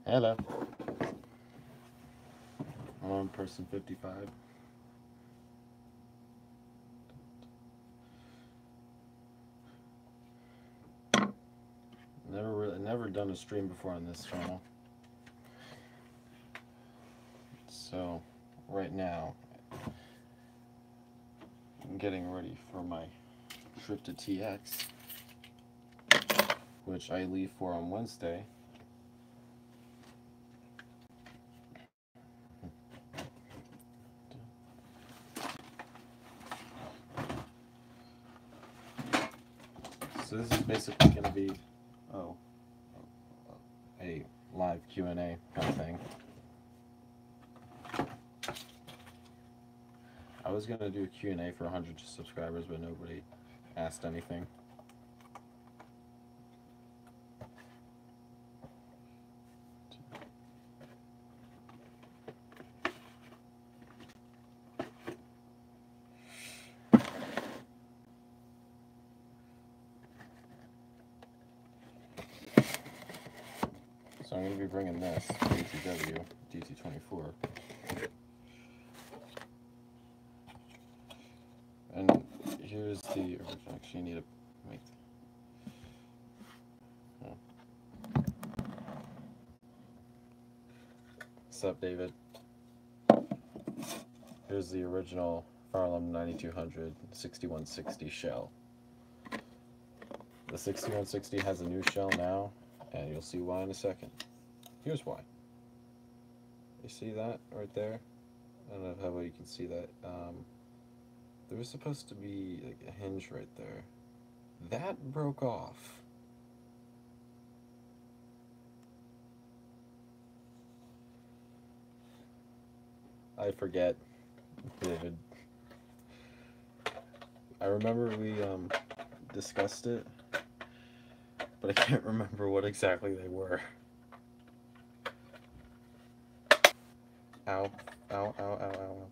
Hello. Alarm person 55. Never done a stream before on this channel. So right now I'm getting ready for my trip to TX, which I leave for on Wednesday. So this is basically going to be a live Q&A kind of thing. I was going to do a Q&A for 100 subscribers, but nobody asked anything. So I'm going to be bringing this DTW DT24. And here's the, actually need to make, What's up, David? Here's the original Fire Alarm 9200 6160 shell. The 6160 has a new shell now, and you'll see why in a second. Here's why. You see that right there? I don't know how well you can see that. There was supposed to be like a hinge right there. That broke off. I forget, David. I remember we discussed it, but I can't remember what exactly they were. Ow, ow, ow, ow, ow.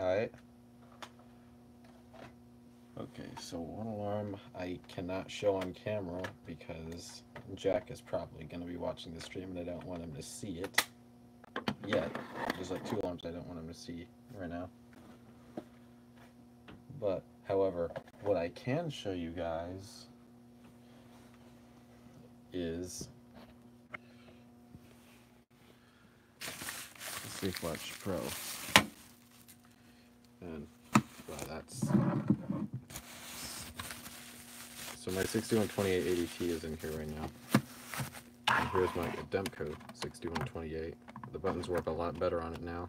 Alright. Okay, so one alarm I cannot show on camera because Jack is probably going to be watching the stream and I don't want him to see it yet. There's like 2 alarms I don't want him to see right now. But, however, what I can show you guys is the Fletch Pro. And, well, that's... So my 6128 ADT is in here right now. And here's my Demco 6128. The buttons work a lot better on it now.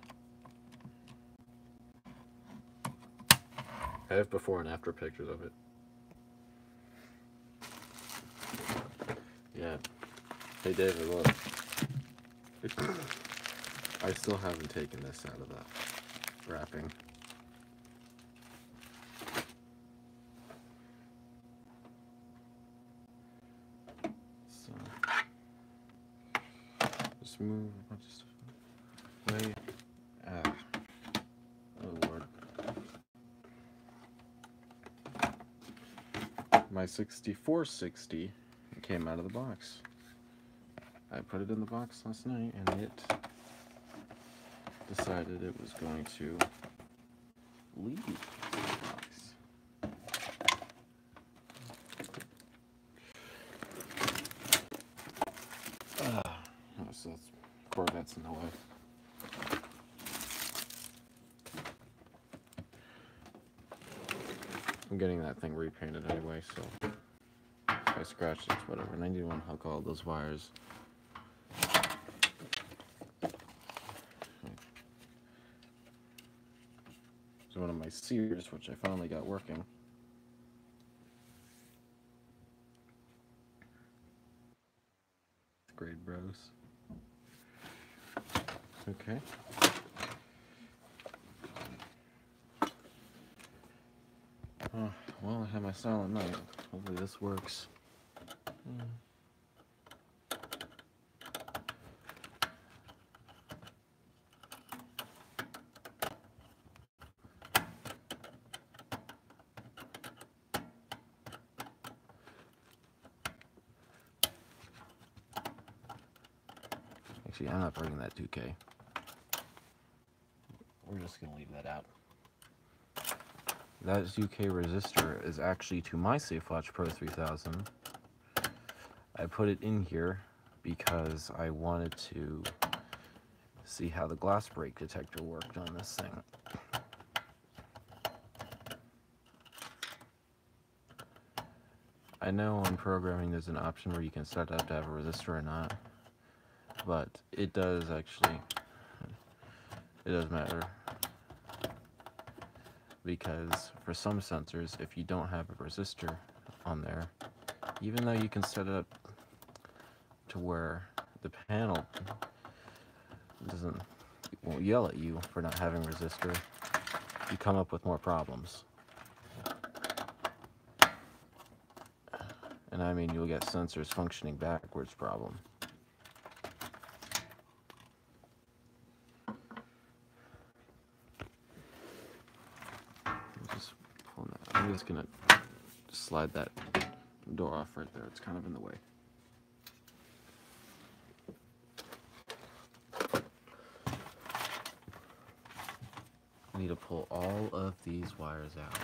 I have before and after pictures of it. Yeah. Hey David, look. I still haven't taken this out of the wrapping. So just move a bunch of stuff away. Oh Lord. My 6460 came out of the box. I put it in the box last night and it decided it was going to leave the box. So that's Corvette's in the way. I'm getting that thing repainted anyway, so if I scratch it, whatever. And I need to unhook all those wires. So one of my sears, which I finally got working. Grade bros. Okay. Well, I have my silent night. Hopefully this works. Actually, I'm not bringing that 2K. We're just going to leave that out. That 2K resistor is actually to my SafeWatch Pro 3000. I put it in here because I wanted to see how the glass break detector worked on this thing. I know on programming there's an option where you can set it up to have a resistor or not, but it does matter, because for some sensors, if you don't have a resistor on there, even though you can set it up to where the panel won't yell at you for not having a resistor, you come up with more problems. And I mean, you'll get sensors functioning backwards problem. I'm just gonna slide that door off right there. It's kind of in the way. I need to pull all of these wires out.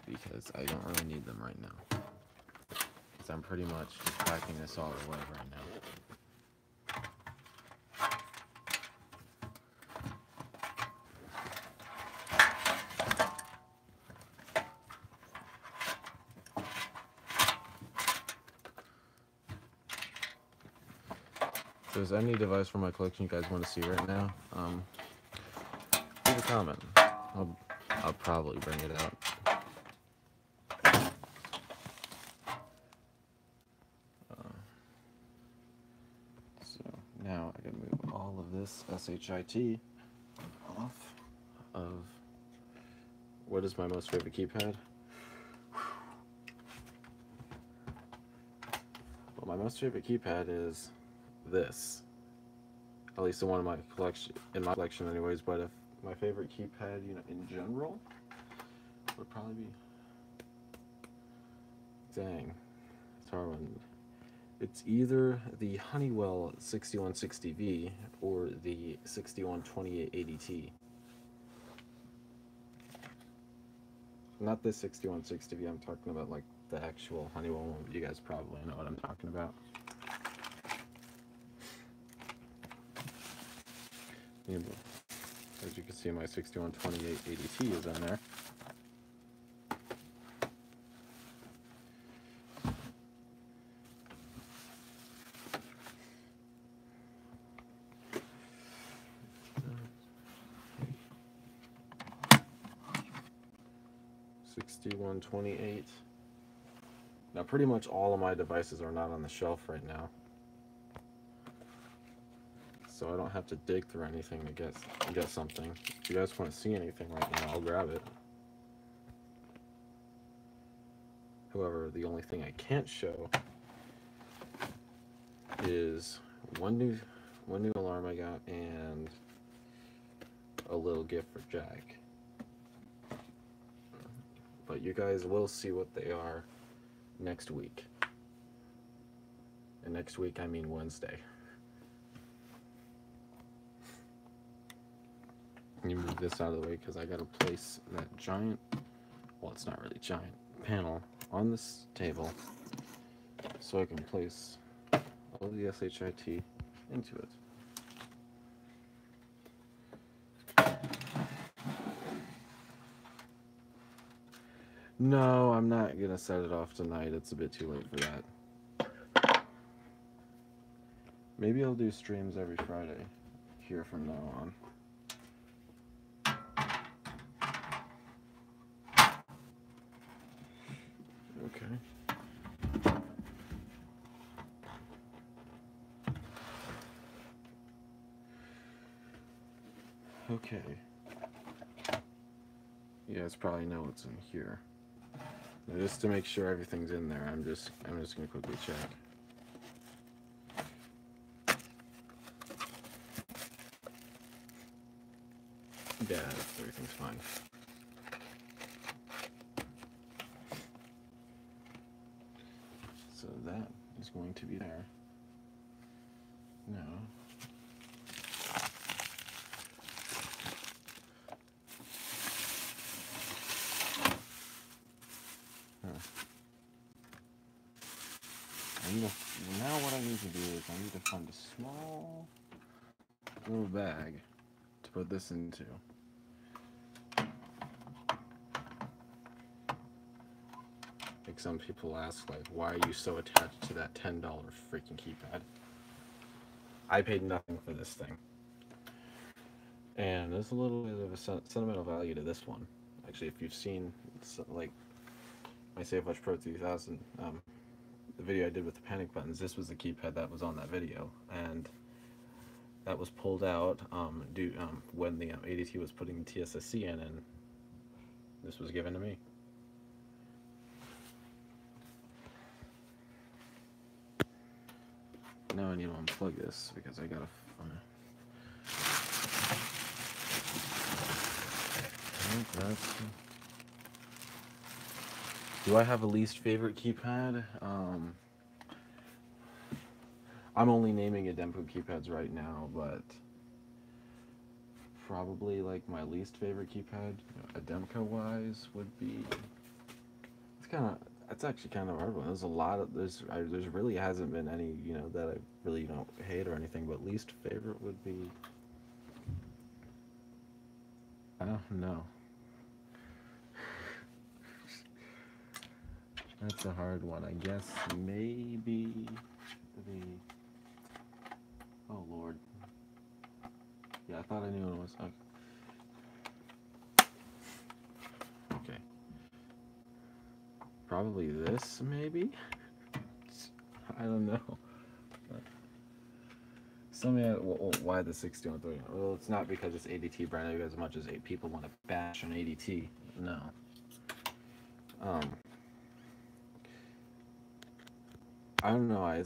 Because I don't really need them right now. Because I'm pretty much just packing this all away right now. If there's any device from my collection you guys want to see right now, leave a comment. I'll probably bring it out. So now I can move all of this SHIT off of what is my most favorite keypad. Well, my most favorite keypad is this, at least in my collection anyways. But if my favorite keypad, in general, would probably be, dang, it's hard one. It's either the Honeywell 6160V or the 612880T. Not the 6160V, I'm talking about like the actual Honeywell one. You guys probably know what I'm talking about. As you can see, my 612880T is in there. $6128. Now, pretty much all of my devices are not on the shelf right now, so I don't have to dig through anything to get something. If you guys want to see anything right now, I'll grab it. However, the only thing I can't show is one new alarm I got and a little gift for Jack. But you guys will see what they are next week. And next week, I mean Wednesday. You move this out of the way because I gotta place that giant, well, it's not really giant, panel on this table so I can place all the SHIT into it. No, I'm not gonna set it off tonight. It's a bit too late for that. Maybe I'll do streams every Friday here from now on. Okay. Okay. You guys probably know what's in here. Now, just to make sure everything's in there, I'm just gonna quickly check. Yeah, everything's fine. that is going to be there. No. Now what I need to do is I need to find a small little bag to put this into. Like some people ask, like, why are you so attached to that $10 freaking keypad? I paid nothing for this thing. And there's a little bit of a sentimental value to this one. Actually, if you've seen, like, my Save Watch Pro 2000, the video I did with the panic buttons, this was the keypad that was on that video. And that was pulled out when the ADT was putting the TSSC in, and this was given to me. Now I need to unplug this because I gotta. Do I have a least favorite keypad? I'm only naming Ademco keypads right now, but probably like my least favorite keypad, Ademco wise, would be. It's actually kind of a hard one. There's a lot of there's really hasn't been any that I really don't hate or anything, but least favorite would be. I don't know. That's a hard one. I guess maybe the. Oh Lord. Yeah, I thought I knew what it was. Okay. Probably this, maybe? I don't know. Why the 6130? Well, it's not because it's ADT brand new as much as people want to bash on ADT. No. I don't know. I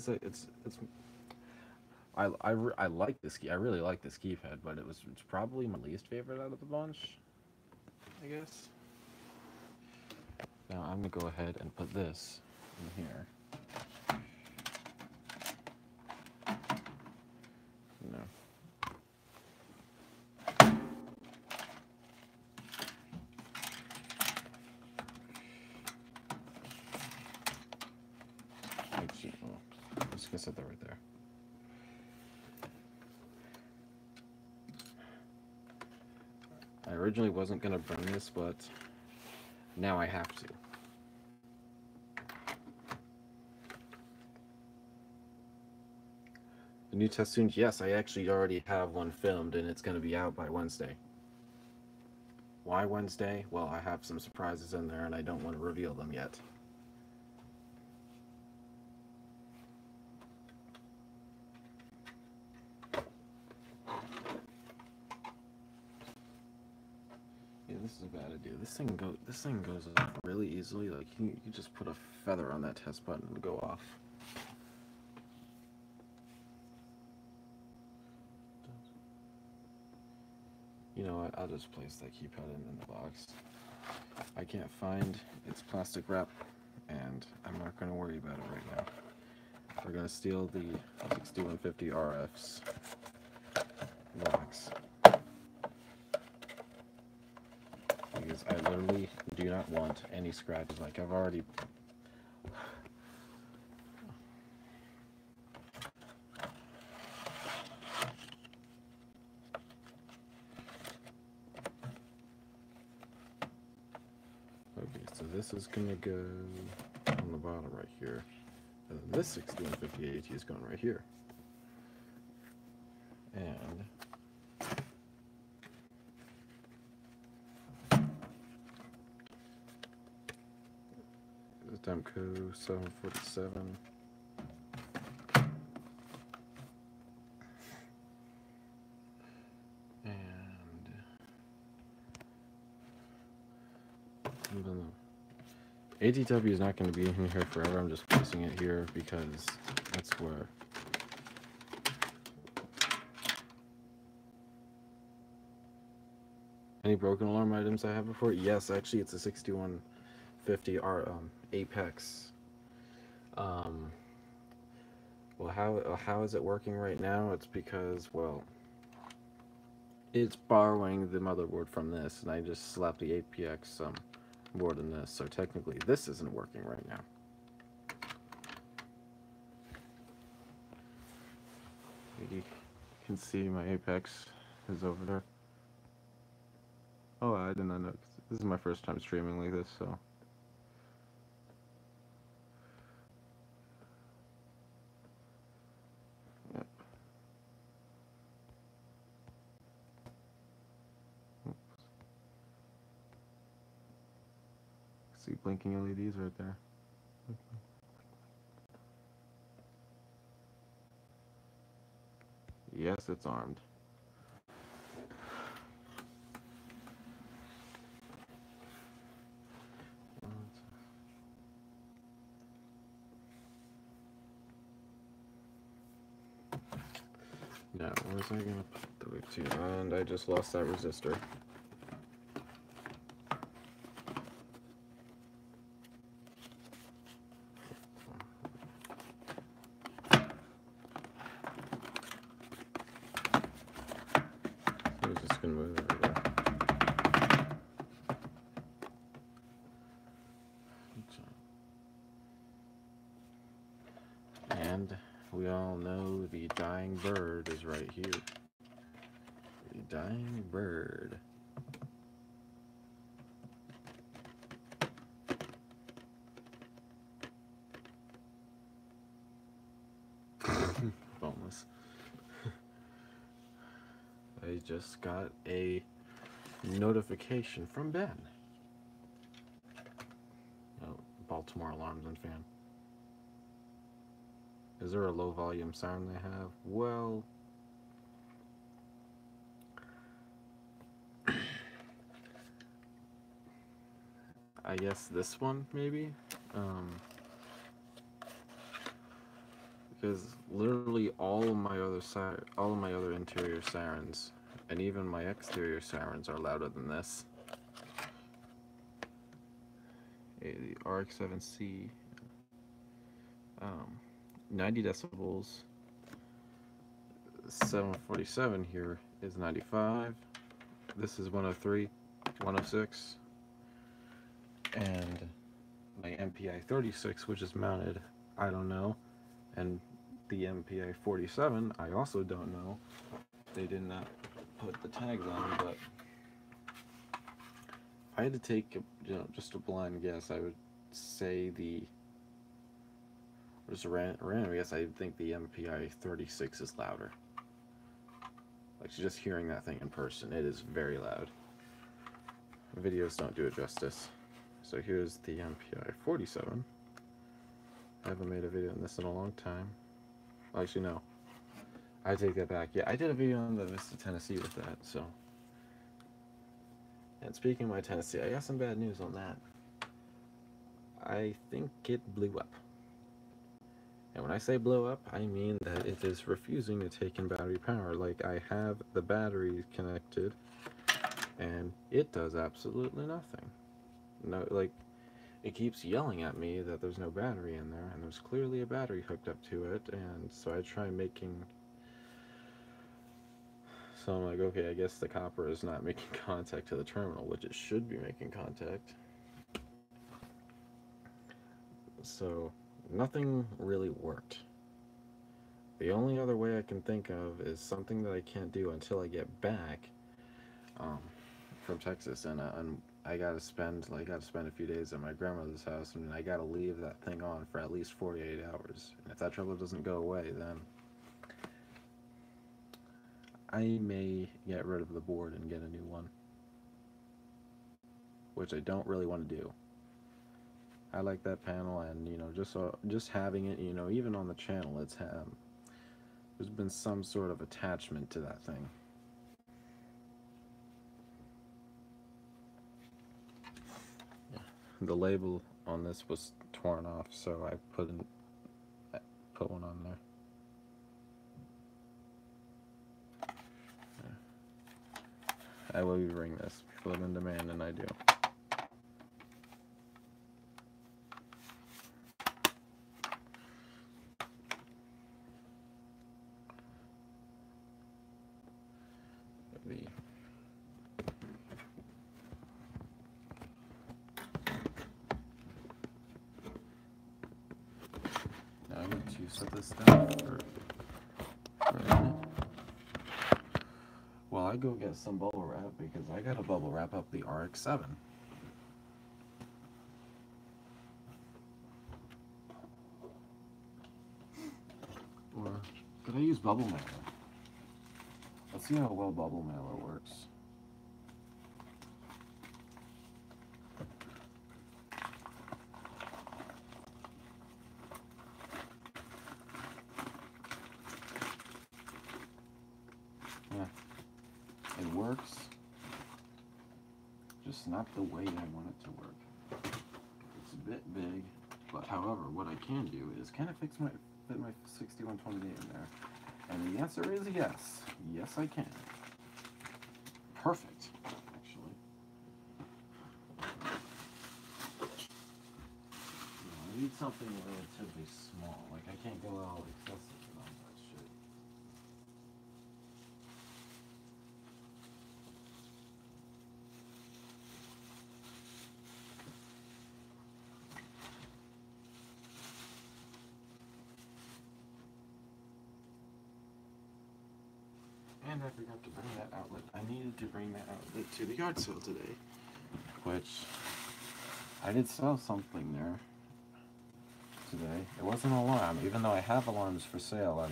like this key. I really like this keypad, but it's probably my least favorite out of the bunch, I guess. Now I'm gonna go ahead and put this in here. No. Actually, I'm just gonna set that right there. I originally wasn't gonna burn this, but now I have to. The new test soon? Yes, I actually already have one filmed, and it's going to be out by Wednesday. Why Wednesday? Well, I have some surprises in there, and I don't want to reveal them yet. Yeah, this is a bad idea. This thing goes off really easily. Like you just put a feather on that test button and go off. You know what? I'll just place that keypad in the box. I can't find its plastic wrap, and I'm not going to worry about it right now. We're going to steal the 6150 RF's box. Because I literally do not want any scratches. Like, I've already... Okay, so this is going to go on the bottom right here. And then this 6150 AT is going right here. And... Ademco 747. ATW is not going to be in here forever. I'm just placing it here because that's where. Any broken alarm items I have before? Yes, actually, it's a 6150 Apex. Well, how is it working right now? It's because, well, it's borrowing the motherboard from this, and I just slapped the APX board in this, so technically this isn't working right now. You can see my Apex is over there. Oh, I did not know. This is my first time streaming like this, so. Yep. Oops. See blinking LEDs right there. Yes, it's armed. Now, where was I gonna put the weight to? And I just lost that resistor. I was just gonna move it over there. And we all know the dying bird is right here. The dying bird. Boneless. I just got a notification from Ben. Oh, Baltimore Alarms and Fan. Is there a low volume siren they have? Well, I guess this one maybe, because literally all of my other interior sirens, and even my exterior sirens, are louder than this. The RX-7C, 90 decibels. 747 here is 95. This is 103, 106. And my MPI 36, which is mounted, I don't know. And the MPI 47, I also don't know. They did not put the tags on, but if I had to take just a blind guess, I would say just a random guess, I think the MPI 36 is louder. Like, just hearing that thing in person, it is very loud. Videos don't do it justice. So here's the MPI 47. I haven't made a video on this in a long time. Well, actually, no. I take that back. Yeah, I did a video on the Vista Tennessee with that, so. And speaking of my Tennessee, I got some bad news on that. I think it blew up. And when I say blow up, I mean that it is refusing to take in battery power. Like, I have the battery connected, and it does absolutely nothing. No, like, it keeps yelling at me that there's no battery in there, and there's clearly a battery hooked up to it, and so I try making... So I'm like, okay, I guess the copper is not making contact to the terminal, which it should be making contact. So nothing really worked. The only other way I can think of is something that I can't do until I get back from Texas, and I gotta spend a few days at my grandmother's house, and I gotta leave that thing on for at least 48 hours. And if that trouble doesn't go away, then I may get rid of the board and get a new one, which I don't really want to do. I like that panel, and just having it, even on the channel, there's been some sort of attachment to that thing. Yeah. The label on this was torn off, so I put one on there. Yeah. I will bring this. People have been demanding I do. set this down for a minute while I go get some bubble wrap, because I gotta bubble wrap up the RX-7. Or could I use bubble mailer? Let's see how well bubble mailer works. Yeah, it works, just not the way I want it to work. It's a bit big, but however, what I can do is kind of fit my 6128 in there. And the answer is yes. Yes, I can. Perfect, actually. I need something relatively small. Like, I can't go all excessive and all that shit. And I forgot to bring that outlet. I needed to bring that outlet to the yard sale today, which I did sell something there today. It wasn't an alarm, even though I have alarms for sale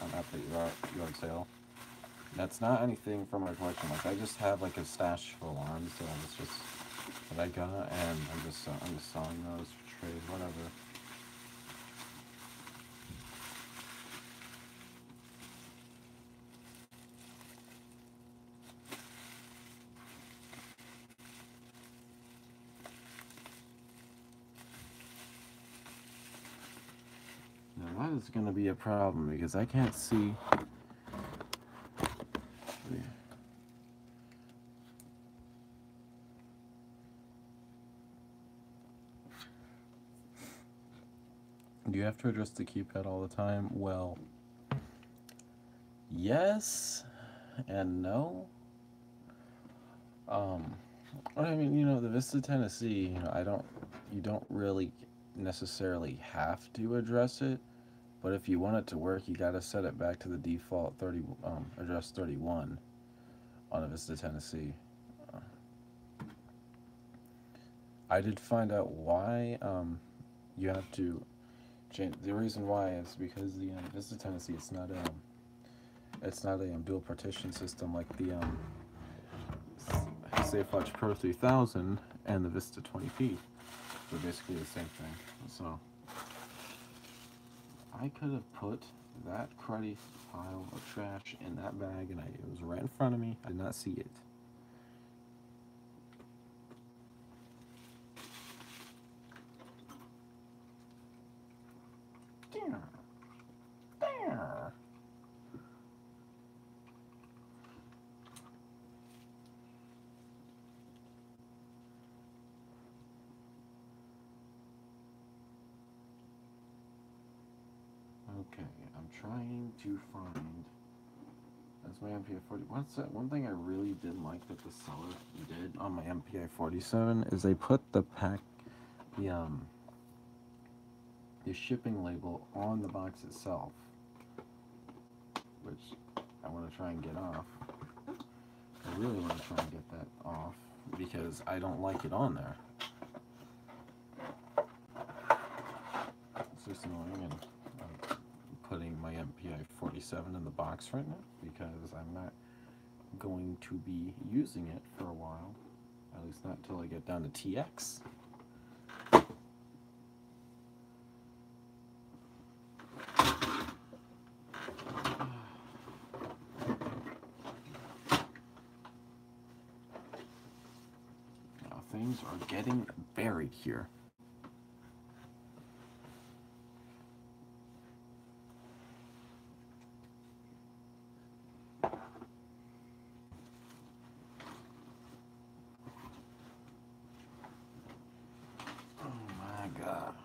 at the yard sale. That's not anything from my collection. Like, I just have like a stash of alarms that was just that I got, and I'm just selling those for trade, whatever. Now that is going to be a problem because I can't see. Do you have to adjust the keypad all the time? Well, yes and no. I mean, you know, the Vista Tennessee, you know, you don't really necessarily have to address it, but if you want it to work, you gotta set it back to the default address 31 on a Vista Tennessee. I did find out why you have to change. The reason why is because the Vista Tennessee, it's not a dual partition system like the SafeWatch Pro 3000 and the Vista 20p. They're basically the same thing. So I could have put that cruddy pile of trash in that bag, and it was right in front of me. I did not see it. There. Okay, I'm trying to find. That's my MPI 40. What's that? One thing I really didn't like that the seller did on my MPI 47 is they put the shipping label on the box itself, which I want to try and get off. I really want to try and get that off because I don't like it on there. It's just annoying, and I'm putting my MPI 47 in the box right now because I'm not going to be using it for a while, at least not until I get down to TX. Things are getting buried here. Oh my God.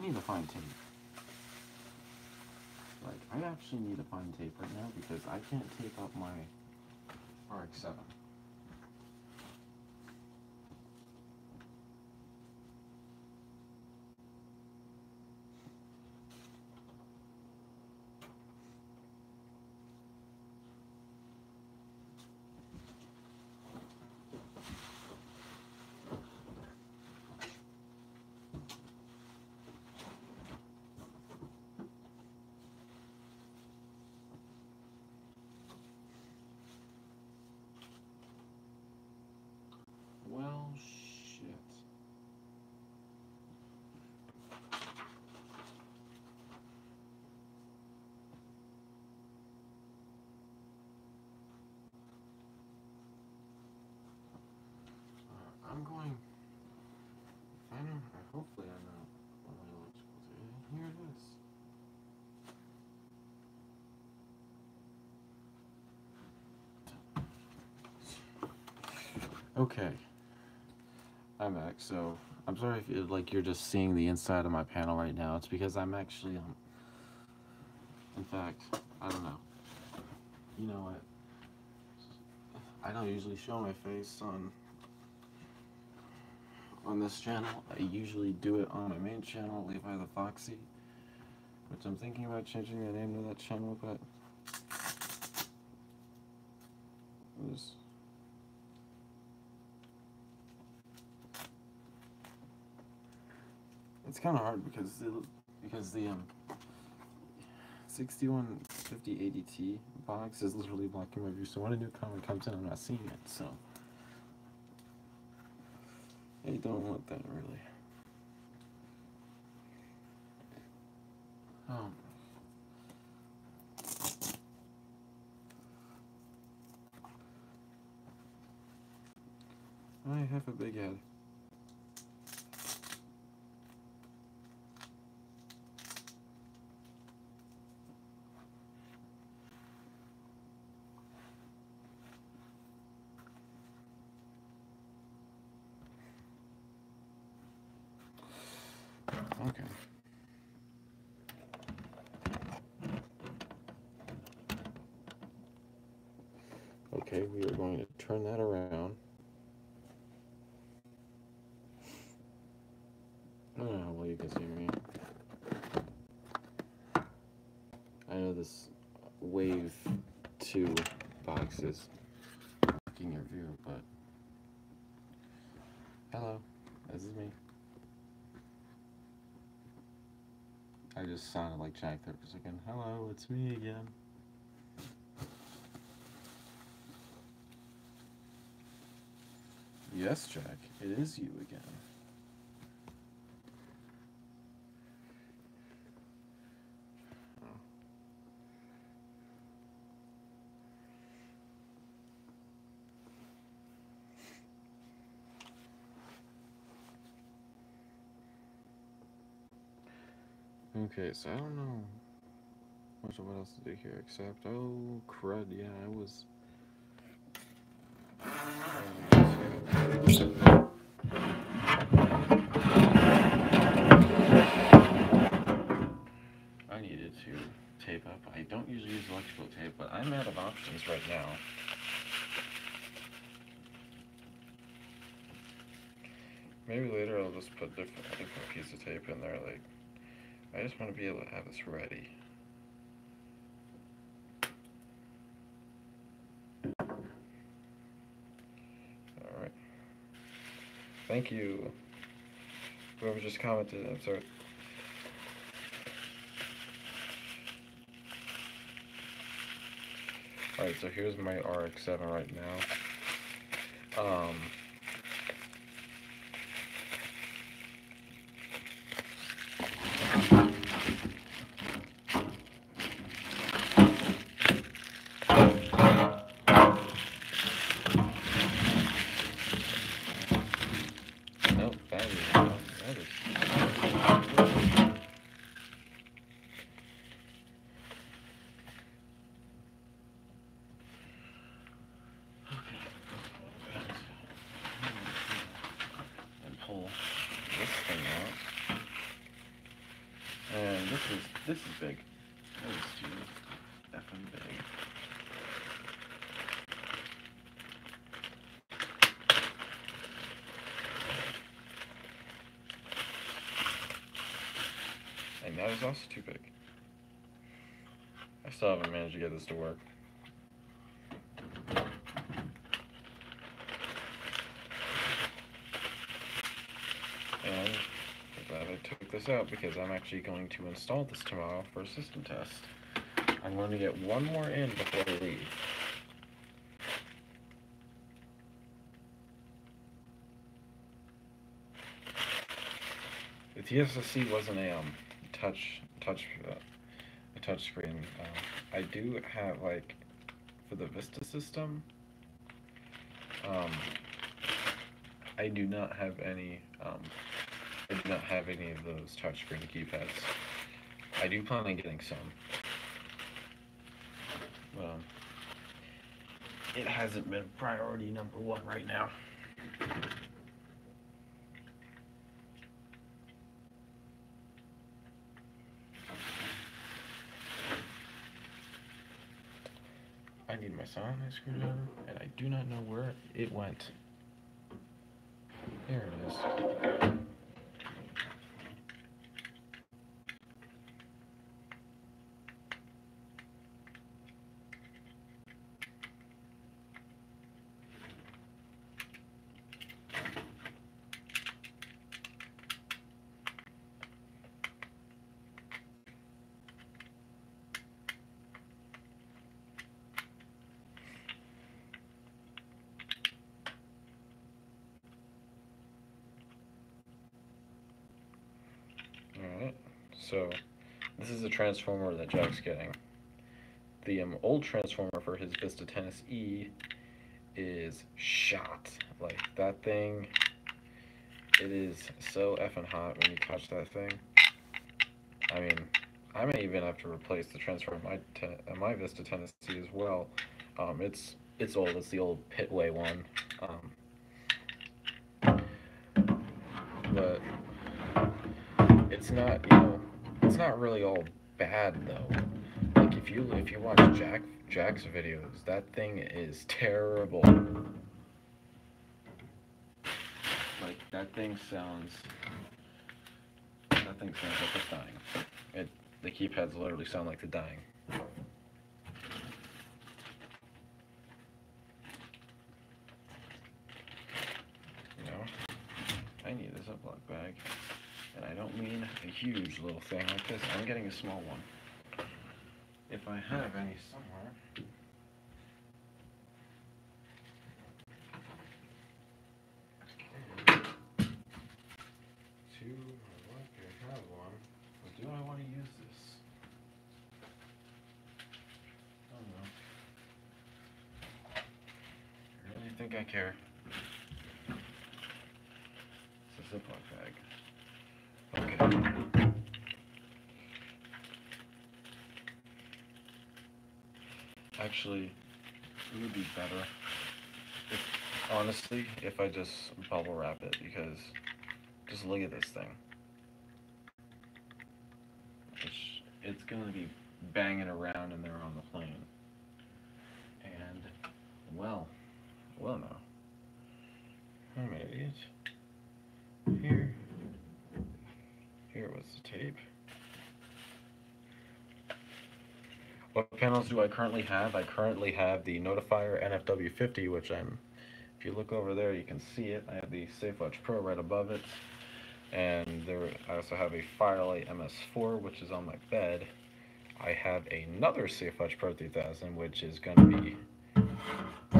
need to find tape. Like, I actually need to find tape right now because I can't tape up my RX-7. Well, shit. I'm going. Hopefully I know what my electrical tape. Here it is. Okay. I'm back. So I'm sorry if you're just seeing the inside of my panel right now. It's because I'm actually in fact, I don't know. You know what? I don't usually show my face on this channel. I usually do it on my main channel, Levi the Foxy, which I'm thinking about changing the name to that channel, but it's kind of hard because the 6150 ADT box is literally blocking my view. So when a new comment comes in, I'm not seeing it. So I don't want that really. I have a big head. Okay. Okay, we are going to turn that around. I don't know how well you can see me. I know this Wave 2 box is blocking your view, but hello, this is me. I just sounded like Jack there for a second. Hello, it's me again. Yes, Jack, it is you again. Okay, so I don't know much of what else to do here except, oh crud, yeah, I was... I needed to tape up. I don't usually use electrical tape, but I'm out of options right now. Maybe later I'll just put different piece of tape in there, like, I just want to be able to have this ready. Alright. Thank you. Whoever just commented, I'm sorry. Alright, so here's my RX-7 right now. Nope, that is This is big. That is too effing big. And that is also too big. I still haven't managed to get this to work. And I'm glad I took this out because I'm actually going to install this tomorrow for a system test. I'm going to get one more in before I leave. The TSSC wasn't a touch screen. I do have, like, for the Vista system, I do not have any of those touchscreen keypads. I do plan on getting some. It hasn't been priority number one right now. I need my solenoid screwdriver, and I do not know where it went. There it is. Alright, so this is the transformer that Jack's getting. The old transformer for his Vista Tennis E is shot. Like, that thing, it is so effing hot when you touch that thing. I mean, I may even have to replace the transformer on my Vista Tennis E as well. It's old, it's the old Pitway one. But it's not, it's not really all bad though. Like, if you watch Jack's videos, that thing is terrible. Like, that thing sounds like it's dying. The keypads literally sound like they're dying. I need a Ziploc bag. And I don't mean a huge little thing like this. I'm getting a small one. If I have any somewhere. I have one. But do I want to use this? I don't know. I really think I care. It's a Ziploc bag. Okay. Actually, it would be better if I just bubble wrap it, because just look at this thing. It's gonna be banging around in there on the plane. And, well no. I'm an idiot. Here was the tape. What panels do I currently have? I currently have the Notifier NFW50, which if you look over there, you can see it. I have the SafeWatch Pro right above it. And I also have a Firelight MS4, which is on my bed. I have another SafeWatch Pro 3000, which is going to be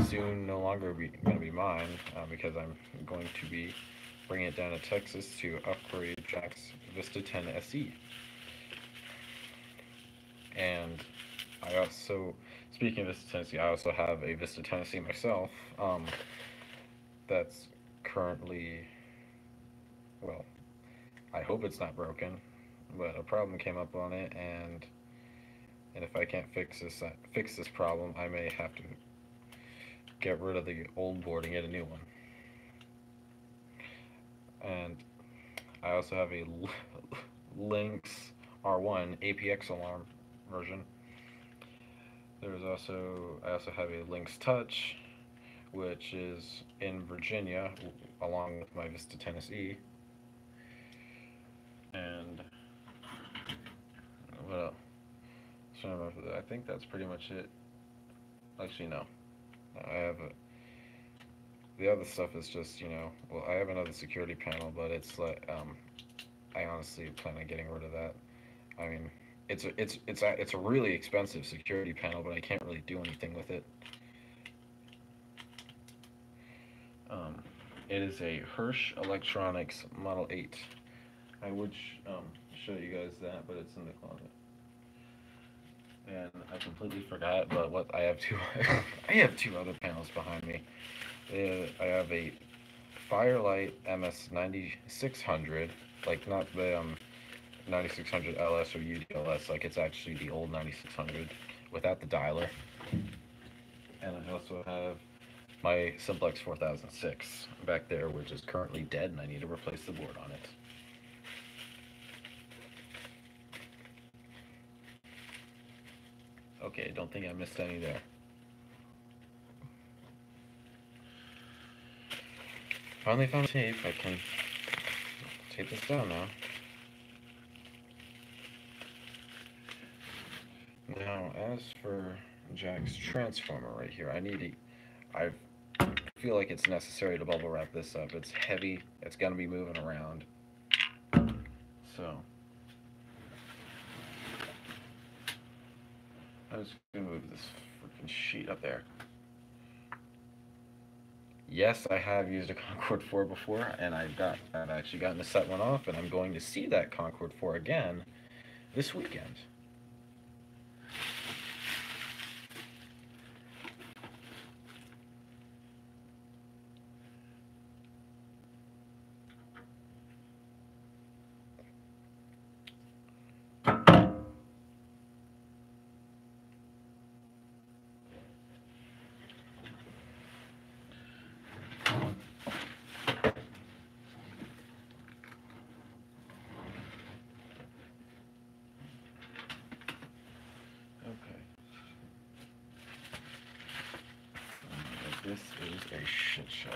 soon no longer going to be mine, because I'm going to be bringing it down to Texas to upgrade Jack's Vista 10 SE. And I also, speaking of Vista Tennessee, I also have a Vista Tennessee myself, that's currently, well, I hope it's not broken, but a problem came up on it, and if I can't fix this problem, I may have to get rid of the old board and get a new one. And I also have a Lynx R1 APX alarm version. I also have a Lynx Touch, which is in Virginia, along with my Vista Tennessee. And what else? So I think that's pretty much it. Actually, no. I have the other stuff is just, well, I have another security panel, but it's like I honestly plan on getting rid of that. I mean, it's a really expensive security panel, but I can't really do anything with it. Um, it is a Hirsch Electronics Model 8. I would show you guys that, but it's in the closet. And I completely forgot, but what I have two I have two other panels behind me. I have a Firelight MS 9600, like not the 9600 LS or UDLS, like it's actually the old 9600 without the dialer. And I also have my Simplex 4006 back there, which is currently dead, and I need to replace the board on it. Okay, don't think I missed any there. Finally found tape. I can tape this down now. Now, as for Jack's transformer right here, I feel like it's necessary to bubble wrap this up. It's heavy. It's gonna be moving around. So I'm just gonna move this freaking sheet up there. Yes, I have used a Concorde 4 before, and I've actually gotten to set one off, and I'm going to see that Concorde 4 again this weekend. This is a shit show.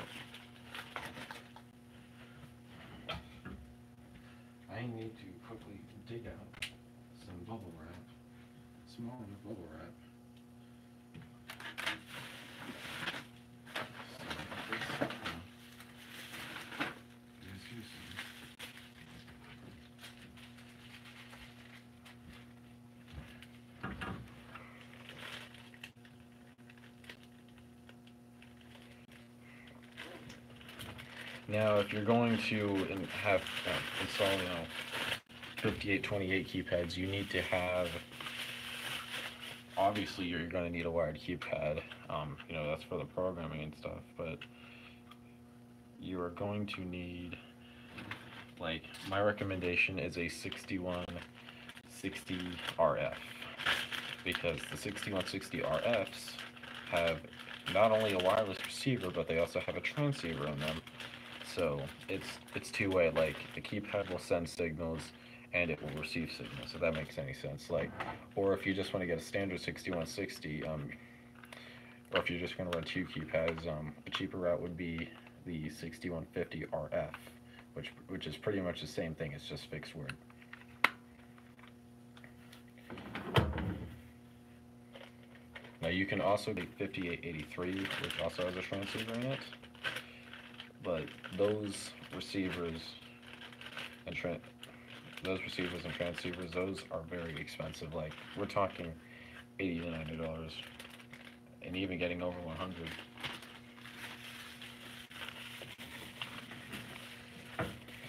I need to quickly dig out some bubble wrap, small enough bubble wrap. Now, if you're going to have install, 5828 keypads, you need to have. Obviously, you're going to need a wired keypad. That's for the programming and stuff. But you are going to need, like, my recommendation is a 6160 RF, because the 6160 RFs have not only a wireless receiver, but they also have a transceiver in them. So it's two-way. Like, the keypad will send signals and it will receive signals, if that makes any sense. Like, or if you just want to get a standard 6160, or if you're just going to run two keypads, a cheaper route would be the 6150 RF, which is pretty much the same thing. It's just fixed word. Now you can also get 5883, which also has a transceiver in it. But those receivers and transceivers, those are very expensive. Like, we're talking $80 to $90, and even getting over 100.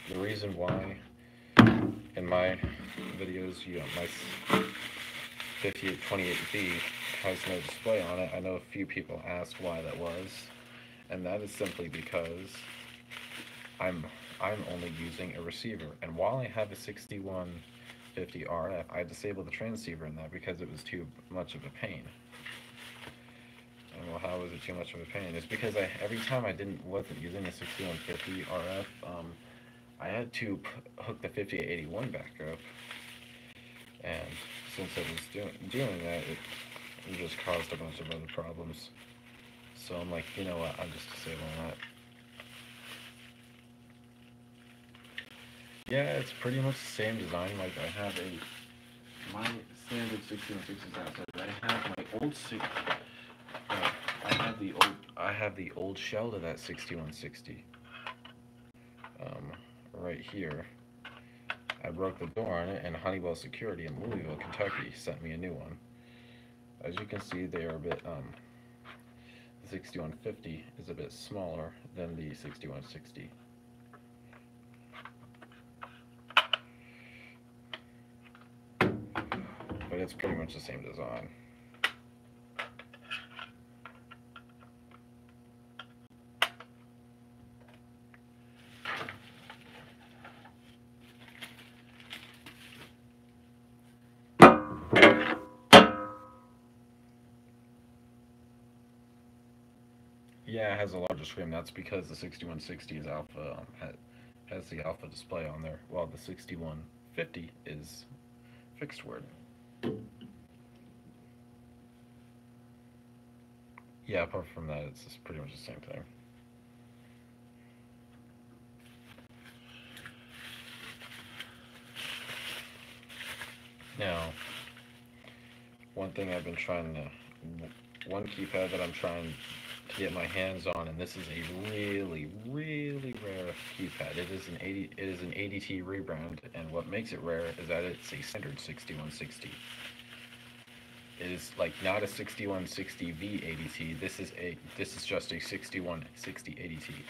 The reason why in my videos, my 5828B has no display on it, I know a few people asked why that was. And that is simply because I'm only using a receiver. And while I have a 6150 RF, I disabled the transceiver in that because it was too much of a pain. And well, how was it too much of a pain? It's because every time I wasn't using a 6150 RF, I had to hook the 5881 back up. And since I was doing that, it just caused a bunch of other problems. So I'm like, you know what, I'm just disabling that. Yeah, it's pretty much the same design. Like I have my standard 6160 is outside. I have my old I have the old shell to that 6160. Right here. I broke the door on it, and Honeywell Security in Louisville, Kentucky, sent me a new one. As you can see, they are a bit the 6150 is a bit smaller than the 6160. But it's pretty much the same design. Yeah, it has a larger screen. That's because the 6160 is alpha, has the alpha display on there, while the 6150 is fixed word. Yeah, apart from that, it's just pretty much the same thing. Now, one keypad that I'm trying to get my hands on, and this is a really, really rare keypad. It is an ADT rebrand, and what makes it rare is that it's a standard 6160. It is like not a 6160V ADT. This is just a 6160 ADT.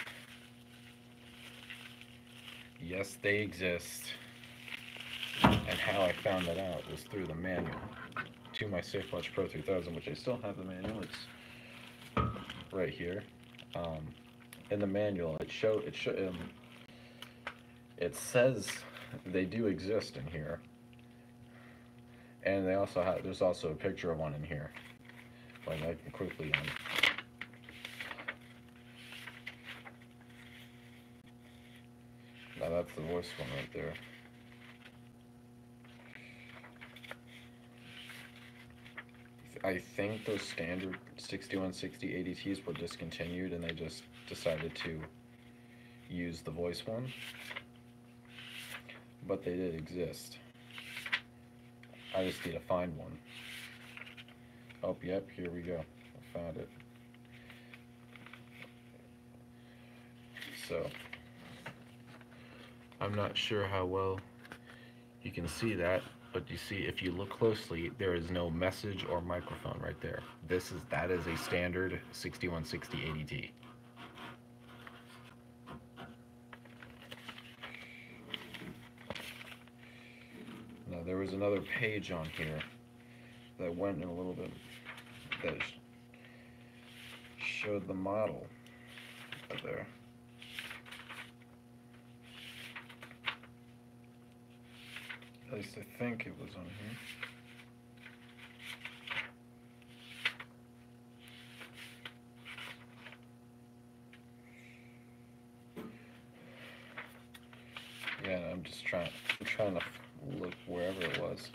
Yes, they exist. And how I found that out was through the manual to my SafeWatch Pro 3000, which I still have the manual. It's right here. In the manual, it says they do exist in here, and there's also a picture of one in here. Like I can quickly now that's the voice one right there. I think those standard 6160 ADTs were discontinued, and they just decided to use the voice one. But they did exist. I just need to find one. Oh, yep, here we go. I found it. So, I'm not sure how well you can see that, but you see, if you look closely, there is no message or microphone right there. That is a standard 6160 ADT. Now there was another page on here that went in a little bit that showed the model right there. At least I think it was on here. Yeah, I'm trying to look wherever it was.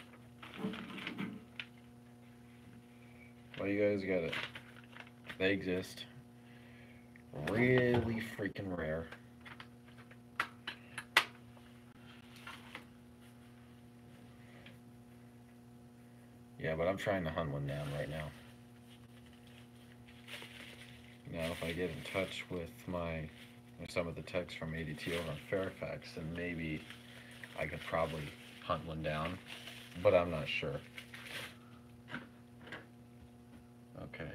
Well, you guys got it. They exist. Really freaking rare. Yeah, but I'm trying to hunt one down right now. Now, if I get in touch with some of the techs from ADT over in Fairfax, then maybe I could probably hunt one down, but I'm not sure. Okay.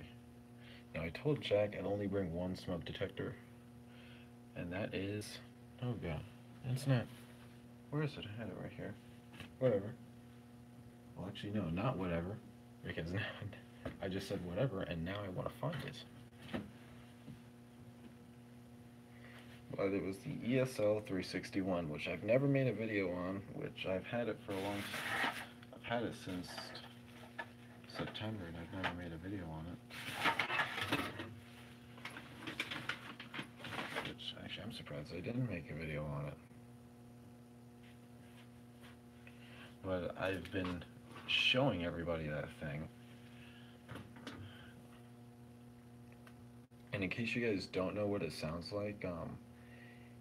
Now, I told Jack I'd only bring one smoke detector, and that is... Oh, God. It's not... Where is it? I had it right here. Whatever. Well, actually, no, not whatever, because I just said whatever, and now I want to find it. But it was the ESL 361, which I've never made a video on, which I've had it for a long time. I've had it since September, and I've never made a video on it. Which, actually, I'm surprised I didn't make a video on it. But I've been showing everybody that thing. And in case you guys don't know what it sounds like,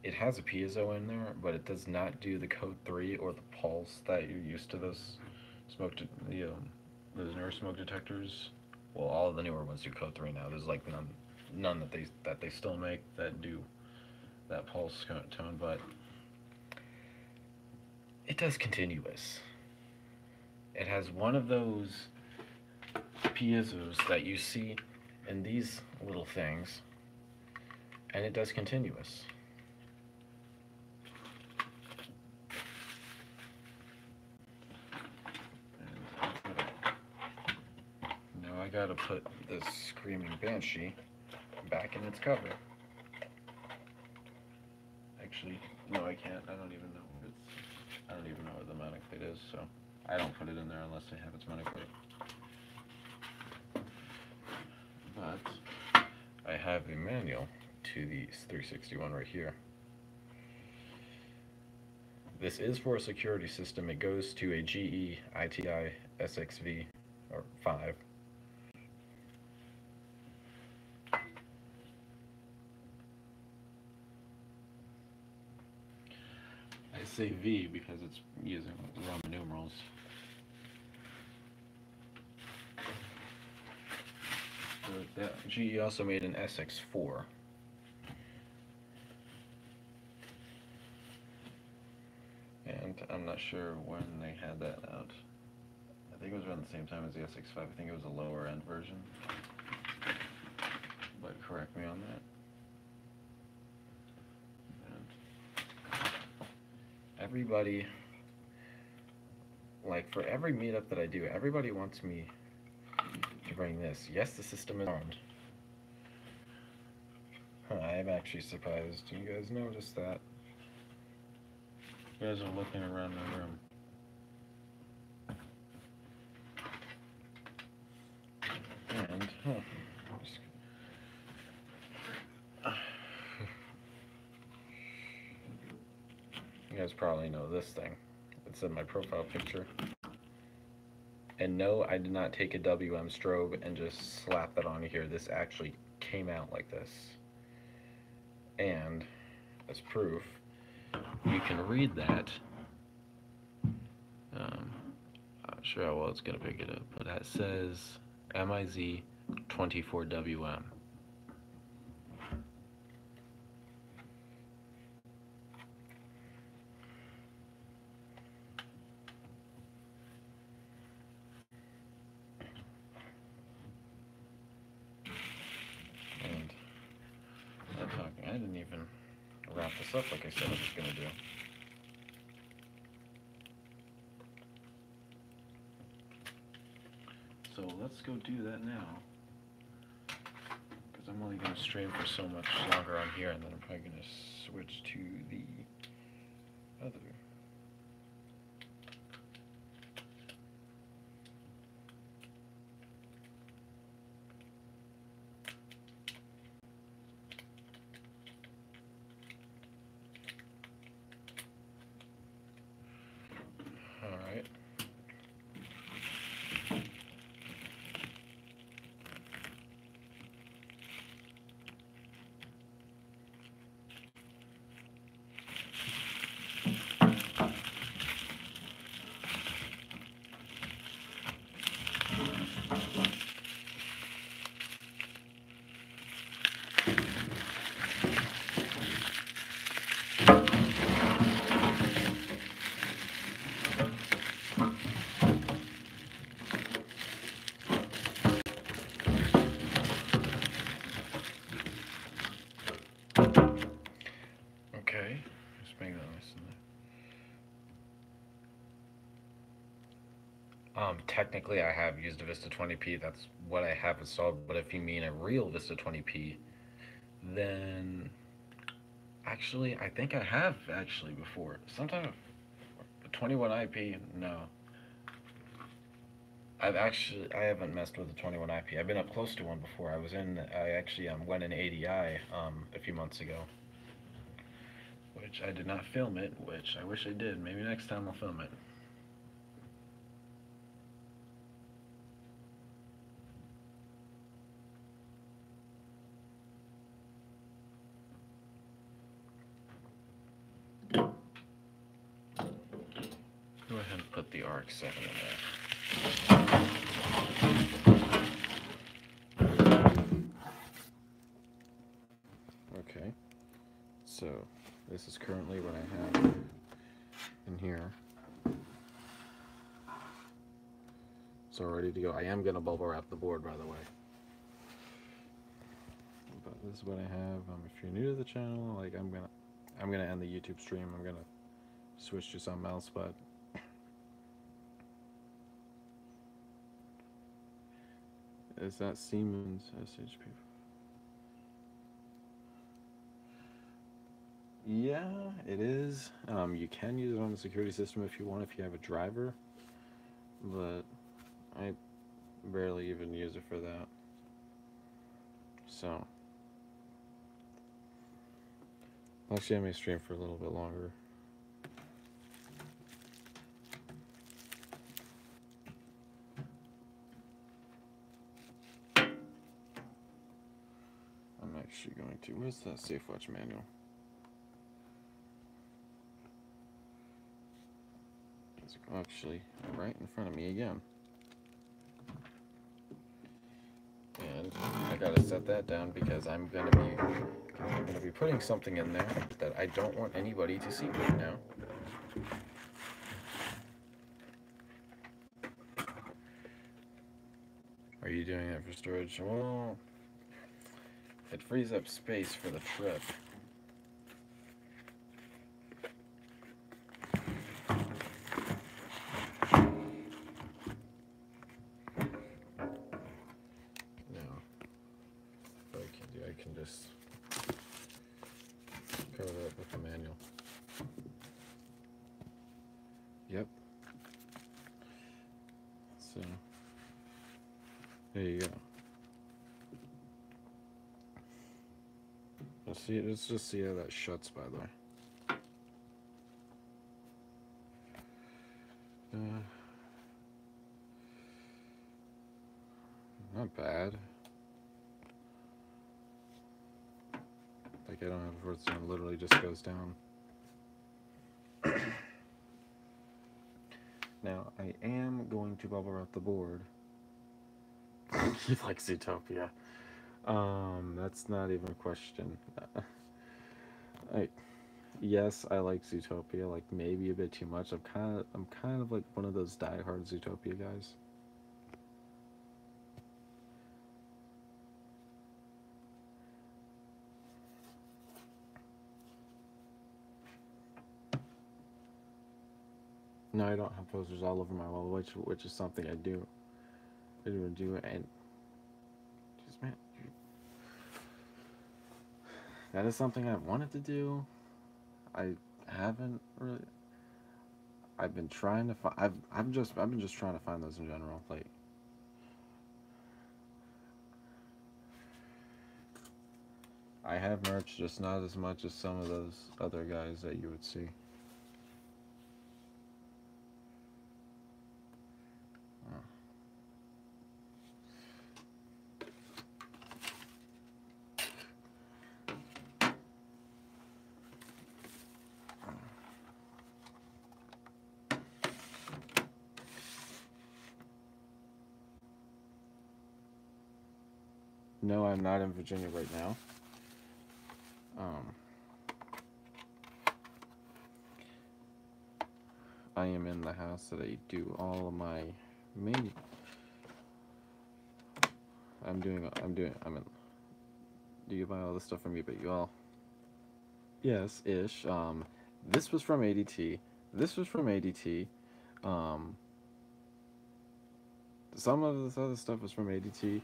it has a piezo in there, but it does not do the code 3 or the pulse that you're used to those those newer smoke detectors. Well, all of the newer ones do code 3 now. There's like none that they still make that do that pulse tone, but it does continuous. It has one of those piezos that you see in these little things, and it does continuous. Now I gotta put this Screaming Banshee back in its cover. Actually, no, I can't. I don't even know what the mounting plate is, so I don't put it in there unless I have its mounting plate. But I have a manual to the 361 right here. This is for a security system. It goes to a GE ITI SXV or 5. I say V because it's using Roman numerals. That GE also made an SX4. And I'm not sure when they had that out. I think it was around the same time as the SX5. I think it was a lower end version. But correct me on that. And everybody, like for every meetup that I do, everybody wants me to bring this. Yes, the system is armed. I'm actually surprised. Do you guys notice that? You guys are looking around the room. And, you guys probably know this thing. It's in my profile picture. And no, I did not take a WM strobe and just slap that on here. This actually came out like this. And, as proof, you can read that. I'm not sure how well it's going to pick it up, but that says MIZ 24WM. And I'm talking, I didn't even wrap this up like I said I was going to do. So let's go do that now, because I'm only going to stream for so much longer on here, and then I'm probably going to switch to the other. All right. Okay, just make that nice in there. Technically I have used a Vista 20p, that's what I have installed, but if you mean a real Vista 20p, then actually I think I have actually before. Sometime 21 IP, no. I haven't messed with the 21 IP. I've been up close to one before. I actually went in ADI a few months ago. Which I did not film it, which I wish I did. Maybe next time I'll film it. RX-7 in there. Okay, so this is currently what I have in here. So ready to go. I am gonna bubble wrap the board, by the way. But this is what I have. If you're new to the channel, like I'm gonna end the YouTube stream. I'm gonna switch to something else, but is that Siemens SHP? Yeah, it is. You can use it on the security system if you want, if you have a driver, but I rarely even use it for that. So actually, I may stream for a little bit longer. I'm actually going to. Where's that Safe Watch manual? It's actually right in front of me again. And I gotta set that down because I'm gonna be putting something in there that I don't want anybody to see right now. Are you doing that for storage? Well, it frees up space for the trip. I can just cover it up with the manual. Yep. So, there you go. Let's just see how that shuts, by the way. Not bad. Like I don't have a first one, literally just goes down. Now I am going to bubble wrap the board. You like Zootopia? That's not even a question. Yes, I like Zootopia. Like maybe a bit too much. I'm kind of like one of those die-hard Zootopia guys. No, I don't have posters all over my wall, which is something I do. And just man, that is something I wanted to do. I haven't really. I've been trying to find. I've been just trying to find those in general. Like, I have merch, just not as much as some of those other guys that you would see. No, I'm not in Virginia right now. I am in the house that I do all of my main. I'm in. Do you buy all this stuff from me? But you all. Yes, ish. This was from ADT. This was from ADT. Some of this other stuff was from ADT.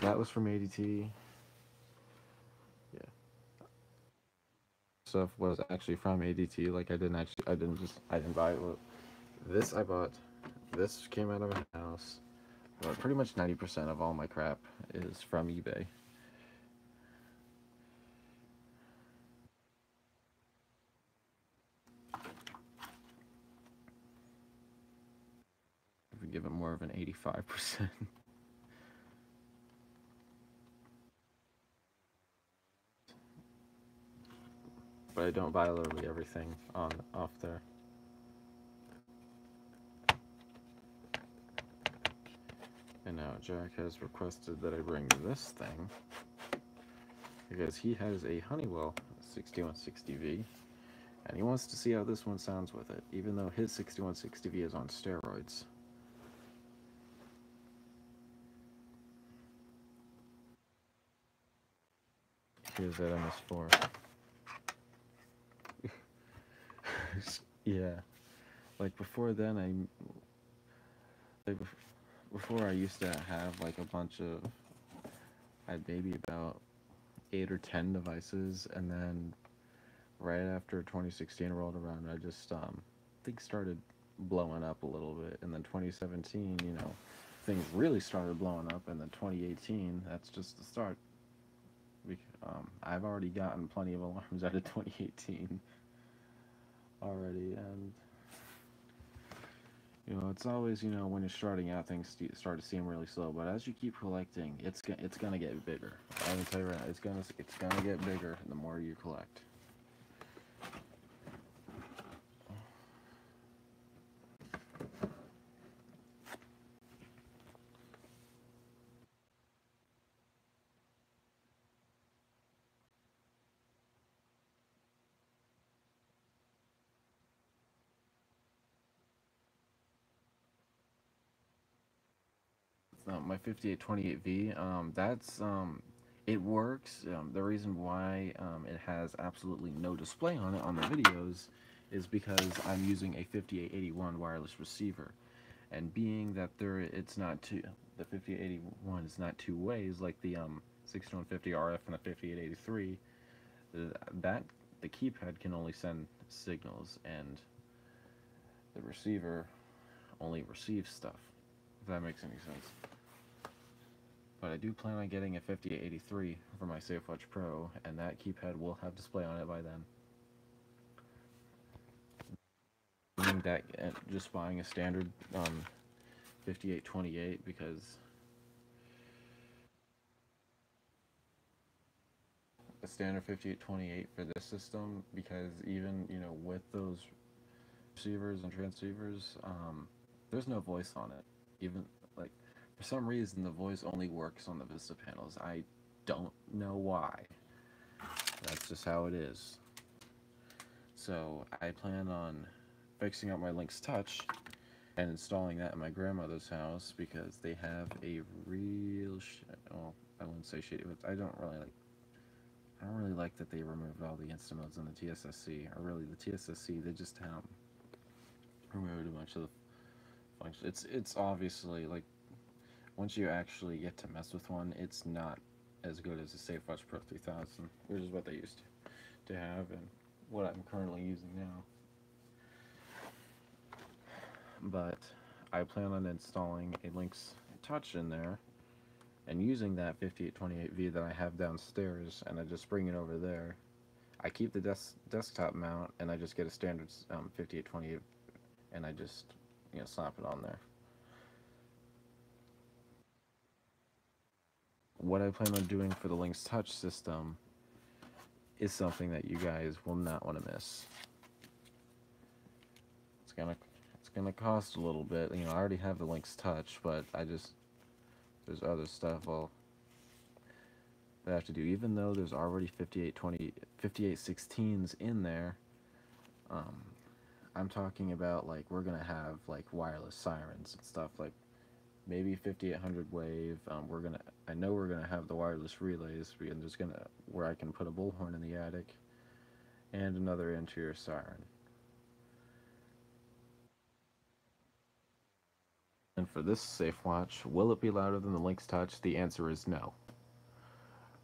That was from ADT. Yeah. Stuff was actually from ADT. Like I didn't buy it. This I bought. This came out of a house. But pretty much 90% of all my crap is from eBay. I would give it more of an 85%. But I don't buy literally everything off there. And now Jack has requested that I bring this thing because he has a Honeywell 6160V and he wants to see how this one sounds with it, even though his 6160V is on steroids. Here's that MS4. Yeah, like before then, before I used to have like a bunch of, I had maybe about 8 or 10 devices, and then right after 2016 rolled around, I just things started blowing up a little bit, and then 2017, you know, things really started blowing up, and then 2018, that's just the start. I've already gotten plenty of alarms out of 2018 already, and you know, it's always, you know, when you're starting out, things start to seem really slow, but as you keep collecting, it's gonna get bigger. I can tell you right now, it's gonna get bigger the more you collect. My 5828V, it works. The reason why it has absolutely no display on it on the videos is because I'm using a 5881 wireless receiver, and being that the 5881 is not two ways like the 6150 RF and the 5883. That the keypad can only send signals, and the receiver only receives stuff. If that makes any sense. But I do plan on getting a 5883 for my SafeWatch Pro, and that keypad will have display on it by then. Meaning that just buying a standard 5828 because a standard 5828 for this system, because even, you know, with those receivers and transceivers, there's no voice on it. Even like for some reason the voice only works on the Vista panels. I don't know why. That's just how it is. So I plan on fixing up my Lynx Touch and installing that in my grandmother's house because they have a real well, I wouldn't say shitty, but I don't really like that they removed all the instant modes in the TSSC. Or really the TSSC, they just removed a bunch of the functions. It's obviously like once you actually get to mess with one, it's not as good as the SafeWatch Pro 3000, which is what they used to have and what I'm currently using now. But I plan on installing a Lynx Touch in there and using that 5828V that I have downstairs, and I just bring it over there. I keep the desktop mount, and I just get a standard 5828, and I just, you know, slap it on there. What I plan on doing for the Lynx Touch system is something that you guys will not want to miss. It's gonna cost a little bit. You know, I already have the Lynx Touch, but there's other stuff that I have to do. Even though there's already 5816s in there, I'm talking about like we're gonna have like wireless sirens and stuff, like maybe 5800 wave. I know we're gonna have the wireless relays, and there's where I can put a bullhorn in the attic and another interior siren. And for this SafeWatch, will it be louder than the Lynx Touch? The answer is no.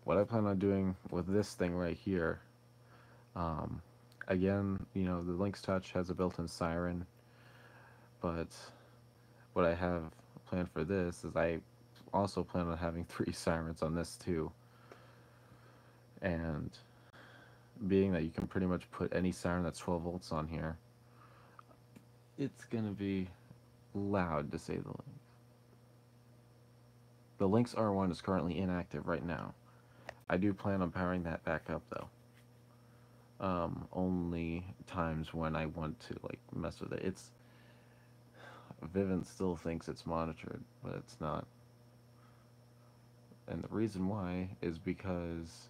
What I plan on doing with this thing right here, again, you know, the Lynx Touch has a built-in siren, but what I have planned for this is I also plan on having 3 sirens on this too. And being that you can pretty much put any siren that's 12 volts on here, it's gonna be loud to say the least. The Lynx R1 is currently inactive right now. I do plan on powering that back up though. Only times when I want to like mess with it. Vivint still thinks it's monitored, but it's not. And the reason why is because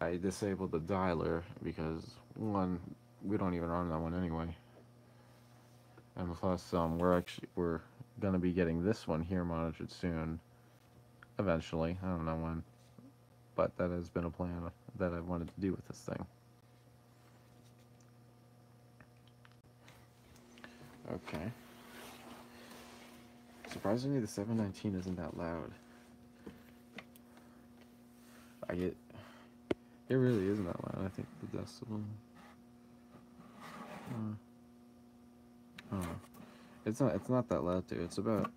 I disabled the dialer because, one, we don't even run that one anyway. And plus, we're gonna be getting this one here monitored soon. Eventually, I don't know when, but that has been a plan that I've wanted to do with this thing. Okay. Surprisingly, the 719 isn't that loud. It really isn't that loud. I think the decibel. It's not that loud too. It's about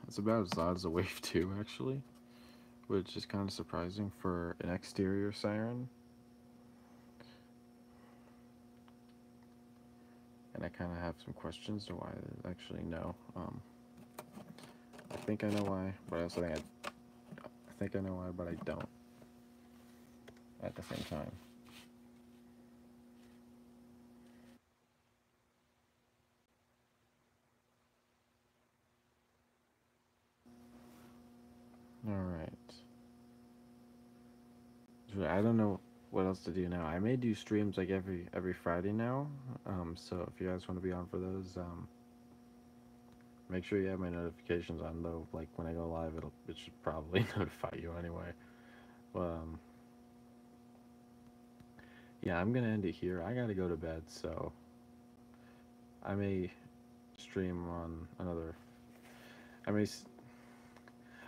as loud as a Wave 2 actually, which is kind of surprising for an exterior siren. And I kind of have some questions to why. Actually, no. I think I know why, but I also think I know why, but I don't. At the same time. Alright. I don't know what else to do now. I may do streams like every Friday now. So if you guys want to be on for those, make sure you have my notifications on though. Like when I go live, it should probably notify you anyway. Yeah, I'm gonna end it here. I gotta go to bed, so I may stream on another. I may.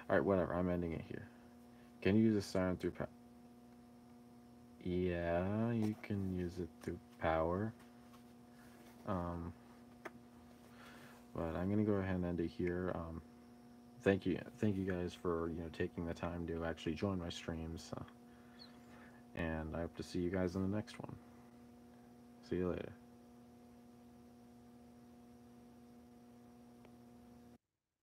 Alright, whatever. I'm ending it here. Can you use a siren through power? Yeah, you can use it through power. But I'm gonna go ahead and end it here. Thank you guys for taking the time to actually join my streams, and I hope to see you guys in the next one. See you later.